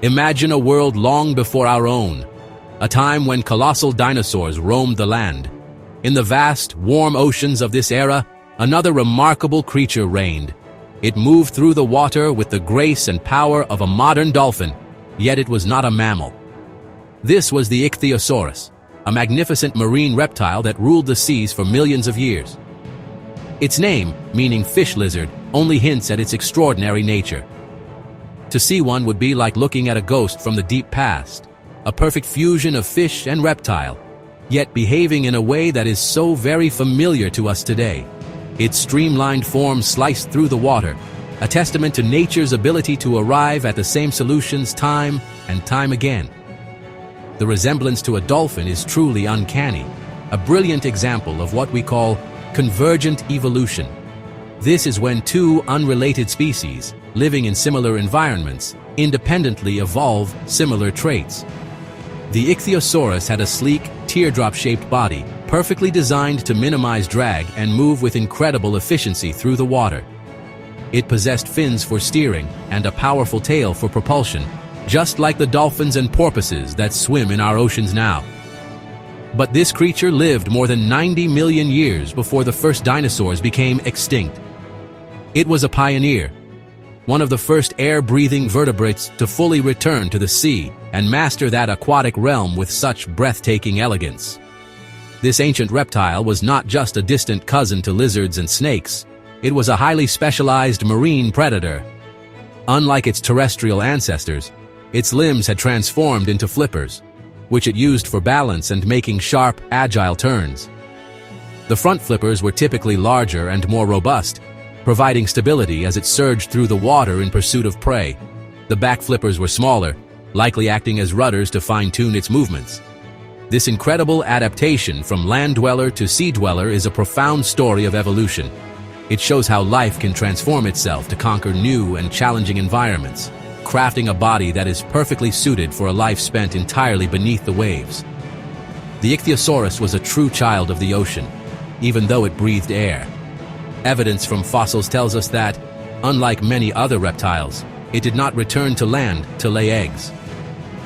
Imagine a world long before our own, a time when colossal dinosaurs roamed the land. In the vast, warm oceans of this era, another remarkable creature reigned. It moved through the water with the grace and power of a modern dolphin, yet it was not a mammal. This was the Ichthyosaurus, a magnificent marine reptile that ruled the seas for millions of years. Its name, meaning fish lizard, only hints at its extraordinary nature. To see one would be like looking at a ghost from the deep past, a perfect fusion of fish and reptile, yet behaving in a way that is so very familiar to us today. Its streamlined form sliced through the water, a testament to nature's ability to arrive at the same solutions time and time again. The resemblance to a dolphin is truly uncanny, a brilliant example of what we call convergent evolution. This is when two unrelated species, living in similar environments, independently evolve similar traits. The Ichthyosaurus had a sleek, teardrop-shaped body, perfectly designed to minimize drag and move with incredible efficiency through the water. It possessed fins for steering and a powerful tail for propulsion, just like the dolphins and porpoises that swim in our oceans now. But this creature lived more than 90 million years before the first dinosaurs became extinct. It was a pioneer, one of the first air-breathing vertebrates to fully return to the sea and master that aquatic realm with such breathtaking elegance. This ancient reptile was not just a distant cousin to lizards and snakes, it was a highly specialized marine predator. Unlike its terrestrial ancestors, its limbs had transformed into flippers, which it used for balance and making sharp, agile turns. The front flippers were typically larger and more robust, providing stability as it surged through the water in pursuit of prey. The back flippers were smaller, likely acting as rudders to fine-tune its movements. This incredible adaptation from land dweller to sea dweller is a profound story of evolution. It shows how life can transform itself to conquer new and challenging environments, crafting a body that is perfectly suited for a life spent entirely beneath the waves. The Ichthyosaurus was a true child of the ocean, even though it breathed air. Evidence from fossils tells us that, unlike many other reptiles, it did not return to land to lay eggs.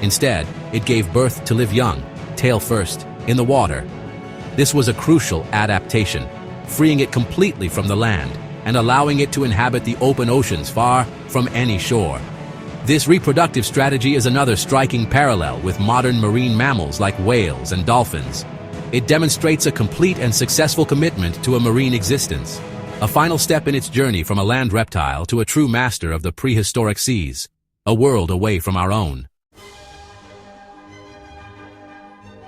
Instead, it gave birth to live young, tail first, in the water. This was a crucial adaptation, freeing it completely from the land and allowing it to inhabit the open oceans far from any shore. This reproductive strategy is another striking parallel with modern marine mammals like whales and dolphins. It demonstrates a complete and successful commitment to a marine existence, a final step in its journey from a land reptile to a true master of the prehistoric seas, a world away from our own.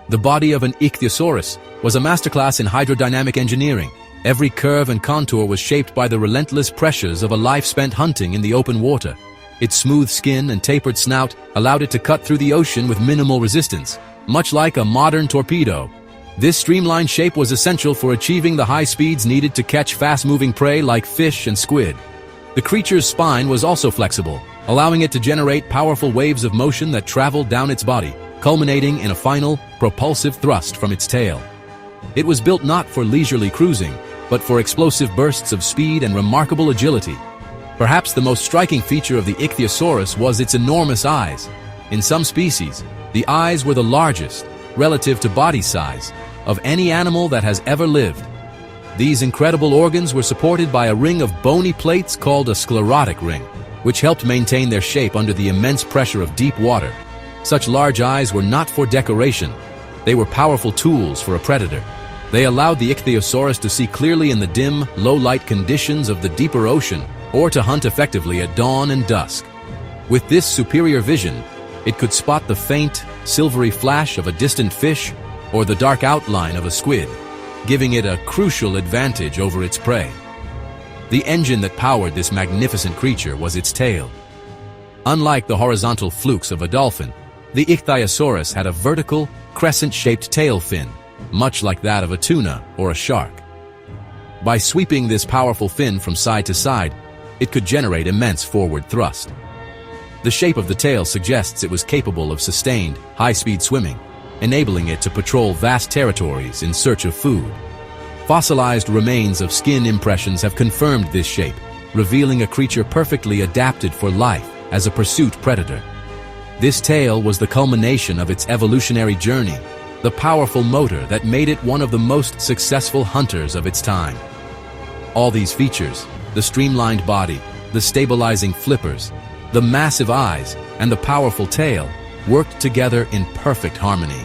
The body of an Ichthyosaurus was a masterclass in hydrodynamic engineering. Every curve and contour was shaped by the relentless pressures of a life spent hunting in the open water. Its smooth skin and tapered snout allowed it to cut through the ocean with minimal resistance, much like a modern torpedo. This streamlined shape was essential for achieving the high speeds needed to catch fast-moving prey like fish and squid. The creature's spine was also flexible, allowing it to generate powerful waves of motion that traveled down its body, culminating in a final, propulsive thrust from its tail. It was built not for leisurely cruising, but for explosive bursts of speed and remarkable agility. Perhaps the most striking feature of the Ichthyosaurus was its enormous eyes. In some species, the eyes were the largest, relative to body size, of any animal that has ever lived. These incredible organs were supported by a ring of bony plates called a sclerotic ring, which helped maintain their shape under the immense pressure of deep water. Such large eyes were not for decoration. They were powerful tools for a predator. They allowed the Ichthyosaurus to see clearly in the dim, low-light conditions of the deeper ocean, or to hunt effectively at dawn and dusk. With this superior vision, it could spot the faint, silvery flash of a distant fish or the dark outline of a squid, giving it a crucial advantage over its prey. The engine that powered this magnificent creature was its tail. Unlike the horizontal flukes of a dolphin, the Ichthyosaurus had a vertical, crescent-shaped tail fin, much like that of a tuna or a shark. By sweeping this powerful fin from side to side, it could generate immense forward thrust. The shape of the tail suggests it was capable of sustained, high-speed swimming, enabling it to patrol vast territories in search of food. Fossilized remains of skin impressions have confirmed this shape, revealing a creature perfectly adapted for life as a pursuit predator. This tail was the culmination of its evolutionary journey, the powerful motor that made it one of the most successful hunters of its time. All these features, the streamlined body, the stabilizing flippers, the massive eyes, and the powerful tail, worked together in perfect harmony.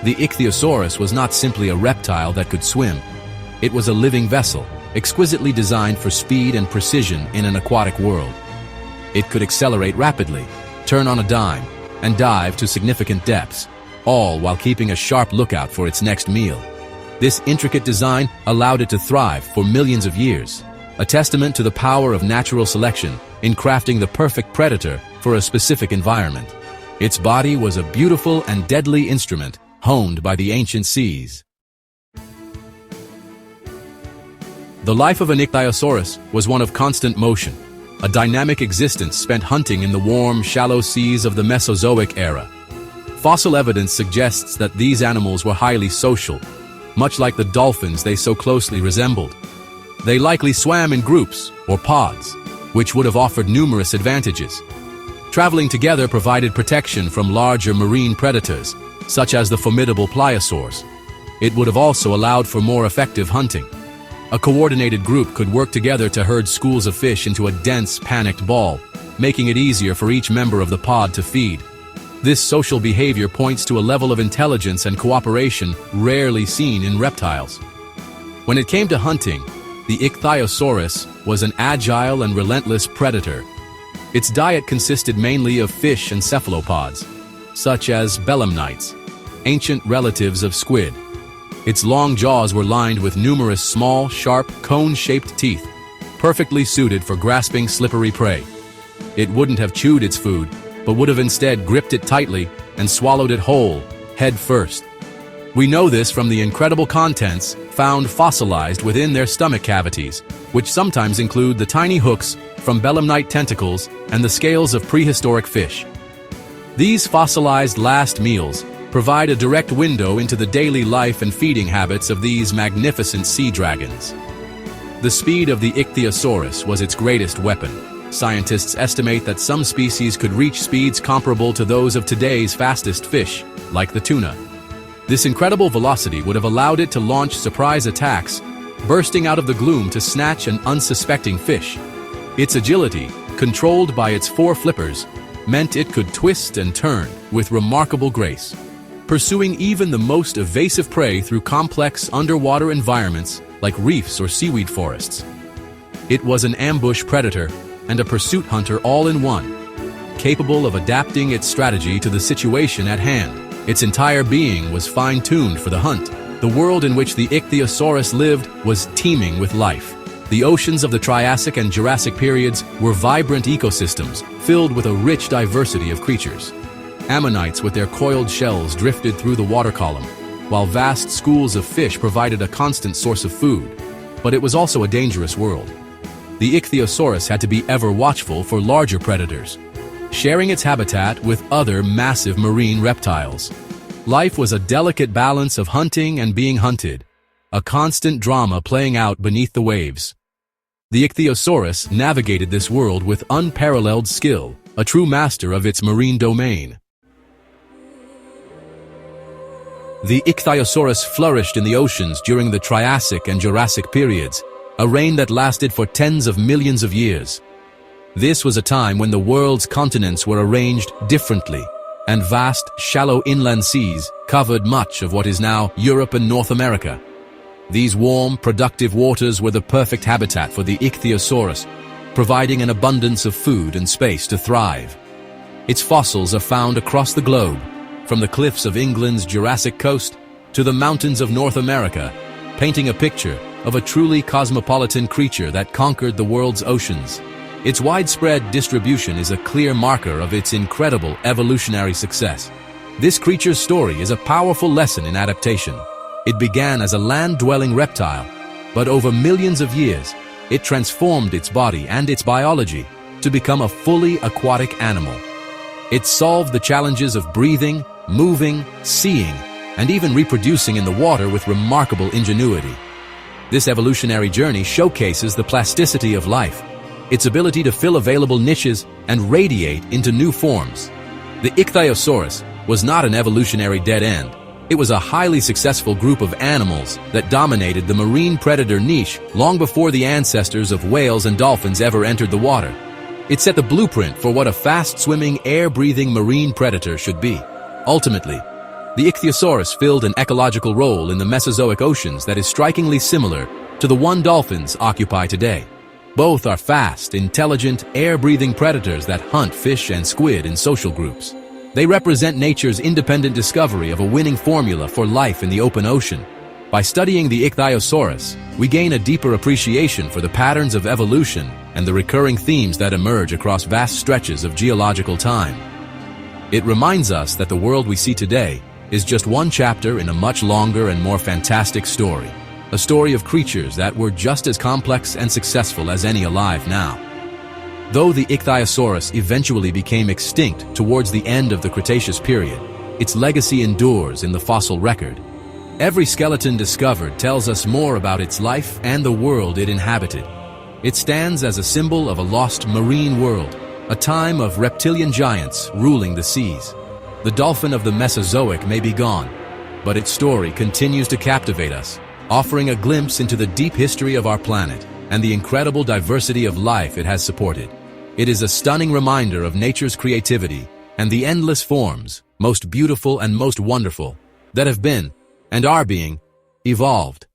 The Ichthyosaurus was not simply a reptile that could swim. It was a living vessel, exquisitely designed for speed and precision in an aquatic world. It could accelerate rapidly, turn on a dime, and dive to significant depths, all while keeping a sharp lookout for its next meal. This intricate design allowed it to thrive for millions of years, a testament to the power of natural selection in crafting the perfect predator for a specific environment. Its body was a beautiful and deadly instrument honed by the ancient seas. The life of an Ichthyosaurus was one of constant motion, a dynamic existence spent hunting in the warm, shallow seas of the Mesozoic era. Fossil evidence suggests that these animals were highly social, much like the dolphins they so closely resembled. They likely swam in groups or pods, which would have offered numerous advantages. Traveling together provided protection from larger marine predators, such as the formidable pliosaurs. It would have also allowed for more effective hunting. A coordinated group could work together to herd schools of fish into a dense, panicked ball, making it easier for each member of the pod to feed. This social behavior points to a level of intelligence and cooperation rarely seen in reptiles. When it came to hunting, the Ichthyosaurus was an agile and relentless predator. Its diet consisted mainly of fish and cephalopods, such as belemnites, ancient relatives of squid. Its long jaws were lined with numerous small, sharp, cone-shaped teeth, perfectly suited for grasping slippery prey. It wouldn't have chewed its food, but would have instead gripped it tightly and swallowed it whole, head first. We know this from the incredible contents found fossilized within their stomach cavities, which sometimes include the tiny hooks from belemnite tentacles and the scales of prehistoric fish. These fossilized last meals provide a direct window into the daily life and feeding habits of these magnificent sea dragons. The speed of the Ichthyosaurus was its greatest weapon. Scientists estimate that some species could reach speeds comparable to those of today's fastest fish, like the tuna. This incredible velocity would have allowed it to launch surprise attacks, bursting out of the gloom to snatch an unsuspecting fish. Its agility, controlled by its 4 flippers, meant it could twist and turn with remarkable grace, pursuing even the most evasive prey through complex underwater environments like reefs or seaweed forests. It was an ambush predator and a pursuit hunter all in one, capable of adapting its strategy to the situation at hand. Its entire being was fine-tuned for the hunt. The world in which the Ichthyosaurus lived was teeming with life. The oceans of the Triassic and Jurassic periods were vibrant ecosystems filled with a rich diversity of creatures. Ammonites with their coiled shells drifted through the water column, while vast schools of fish provided a constant source of food. But it was also a dangerous world. The Ichthyosaurus had to be ever watchful for larger predators, sharing its habitat with other massive marine reptiles. Life was a delicate balance of hunting and being hunted, a constant drama playing out beneath the waves. The Ichthyosaurus navigated this world with unparalleled skill, a true master of its marine domain. The Ichthyosaurus flourished in the oceans during the Triassic and Jurassic periods, a reign that lasted for tens of millions of years. This was a time when the world's continents were arranged differently, and vast, shallow inland seas covered much of what is now Europe and North America. These warm, productive waters were the perfect habitat for the Ichthyosaurus, providing an abundance of food and space to thrive. Its fossils are found across the globe, from the cliffs of England's Jurassic coast to the mountains of North America, painting a picture of a truly cosmopolitan creature that conquered the world's oceans. Its widespread distribution is a clear marker of its incredible evolutionary success. This creature's story is a powerful lesson in adaptation. It began as a land-dwelling reptile, but over millions of years, it transformed its body and its biology to become a fully aquatic animal. It solved the challenges of breathing, moving, seeing, and even reproducing in the water with remarkable ingenuity. This evolutionary journey showcases the plasticity of life, its ability to fill available niches and radiate into new forms. The Ichthyosaurus was not an evolutionary dead end. It was a highly successful group of animals that dominated the marine predator niche long before the ancestors of whales and dolphins ever entered the water. It set the blueprint for what a fast-swimming, air-breathing marine predator should be. Ultimately, the Ichthyosaurus filled an ecological role in the Mesozoic oceans that is strikingly similar to the one dolphins occupy today. Both are fast, intelligent, air-breathing predators that hunt fish and squid in social groups. They represent nature's independent discovery of a winning formula for life in the open ocean. By studying the Ichthyosaurus, we gain a deeper appreciation for the patterns of evolution and the recurring themes that emerge across vast stretches of geological time. It reminds us that the world we see today is just one chapter in a much longer and more fantastic story. A story of creatures that were just as complex and successful as any alive now. Though the Ichthyosaurus eventually became extinct towards the end of the Cretaceous period, its legacy endures in the fossil record. Every skeleton discovered tells us more about its life and the world it inhabited. It stands as a symbol of a lost marine world, a time of reptilian giants ruling the seas. The dolphin of the Mesozoic may be gone, but its story continues to captivate us, offering a glimpse into the deep history of our planet and the incredible diversity of life it has supported. It is a stunning reminder of nature's creativity and the endless forms, most beautiful and most wonderful, that have been, and are being, evolved.